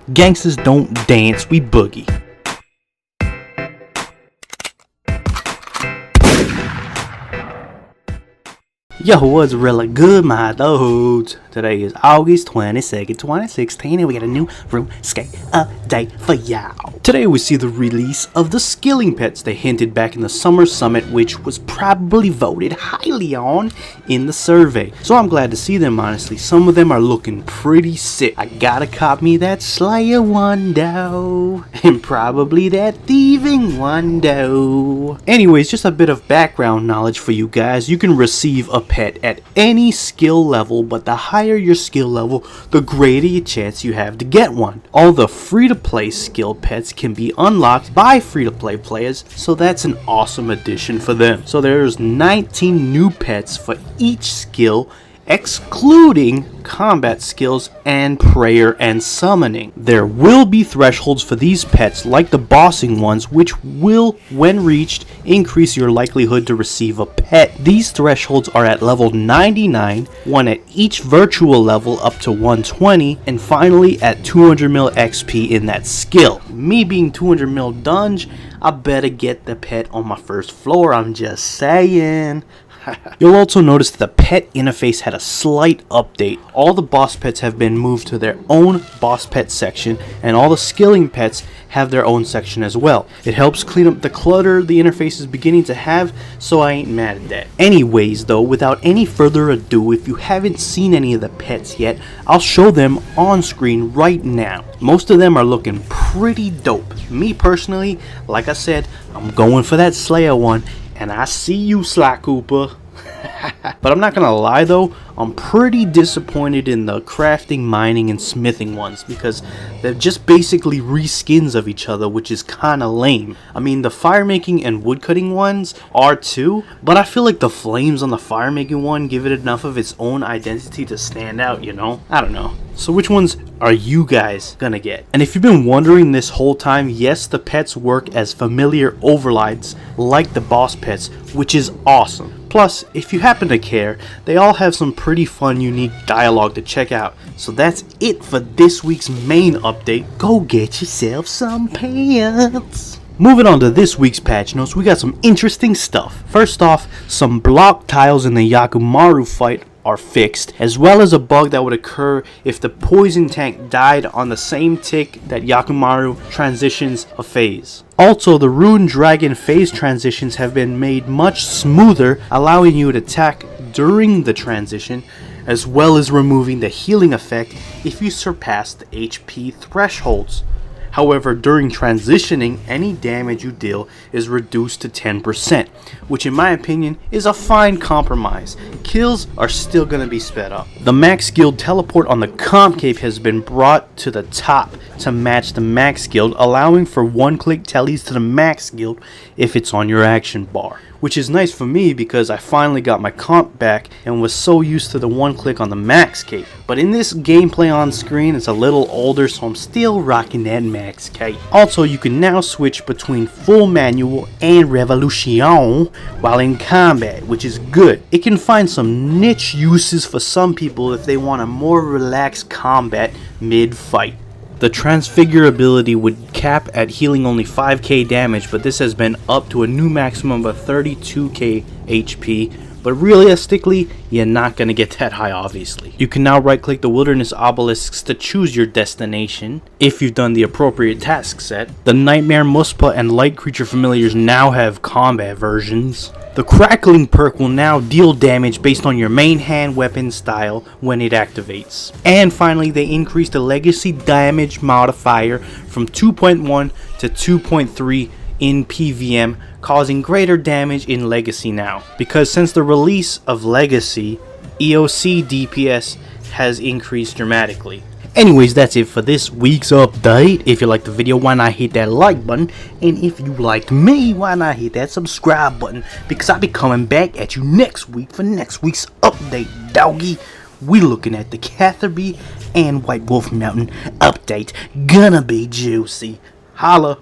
Gangsters don't dance, we boogie. Yo, what's really good, my dudes? Today is August 22nd, 2016, and we got a new RuneScape update for y'all. Today we see the release of the skilling pets they hinted back in the summer summit, which was probably voted highly on in the survey. So I'm glad to see them, honestly. Some of them are looking pretty sick. I gotta cop me that Slayer one though, and probably that thieving one though. Anyways, just a bit of background knowledge for you guys. You can receive a pet at any skill level, but the higher your skill level, the greater your chance you have to get one. All the free-to-play skill pets can be unlocked by free-to-play players, so that's an awesome addition for them. So there's 19 new pets for each skill, excluding combat skills and prayer and summoning. There will be thresholds for these pets like the bossing ones, which will, when reached, increase your likelihood to receive a pet. These thresholds are at level 99, one at each virtual level up to 120, and finally at 200 mil XP in that skill. Me being 200 mil dunge, I better get the pet on my first floor, I'm just saying. You'll also notice that the pet interface had a slight update. All the boss pets have been moved to their own boss pet section, and all the skilling pets have their own section as well. It helps clean up the clutter the interface is beginning to have, so I ain't mad at that. Anyways though, without any further ado, if you haven't seen any of the pets yet, I'll show them on screen right now. Most of them are looking pretty dope. Me personally, like I said, I'm going for that Slayer one. And I see you, Sly Cooper. But I'm not gonna lie though, I'm pretty disappointed in the crafting, mining, and smithing ones, because they're just basically reskins of each other, which is kinda lame. I mean, the fire making and woodcutting ones are too, but I feel like the flames on the fire making one give it enough of its own identity to stand out, you know? I don't know. So which ones are you guys gonna get? And if you've been wondering this whole time, yes, the pets work as familiar overrides like the boss pets, which is awesome. Plus, if you happen to care, they all have some pretty fun, unique dialogue to check out. So that's it for this week's main update. Go get yourself some pants. Moving on to this week's patch notes, we got some interesting stuff. First off, some block tiles in the Yakumaru fight are fixed, as well as a bug that would occur if the poison tank died on the same tick that Yakumaru transitions a phase. Also, the Rune Dragon phase transitions have been made much smoother, allowing you to attack during the transition, as well as removing the healing effect if you surpass the HP thresholds. However, during transitioning, any damage you deal is reduced to 10%, which in my opinion is a fine compromise. Kills are still going to be sped up. The max guild teleport on the comp cape has been brought to the top to match the max guild, allowing for one-click teles to the max guild if it's on your action bar. Which is nice for me because I finally got my comp back and was so used to the one click on the max cape. But in this gameplay on screen, it's a little older, so I'm still rocking that max cape. Also, you can now switch between full manual and revolution while in combat, which is good. It can find some niche uses for some people if they want a more relaxed combat mid-fight. The Transfigure ability would cap at healing only 5k damage, but this has been up to a new maximum of 32k HP. But realistically, you're not going to get that high, obviously. You can now right click the wilderness obelisks to choose your destination if you've done the appropriate task set. The Nightmare Muspa and Light Creature familiars now have combat versions. The Crackling perk will now deal damage based on your main hand weapon style when it activates. And finally, they increased the legacy damage modifier from 2.1 to 2.3 in PVM, causing greater damage in Legacy now. Because since the release of Legacy, EOC DPS has increased dramatically. Anyways, that's it for this week's update. If you liked the video, why not hit that like button? And if you liked me, why not hit that subscribe button? Because I'll be coming back at you next week for next week's update, doggy. We looking at the Catherby and White Wolf Mountain update. Gonna be juicy. Holla.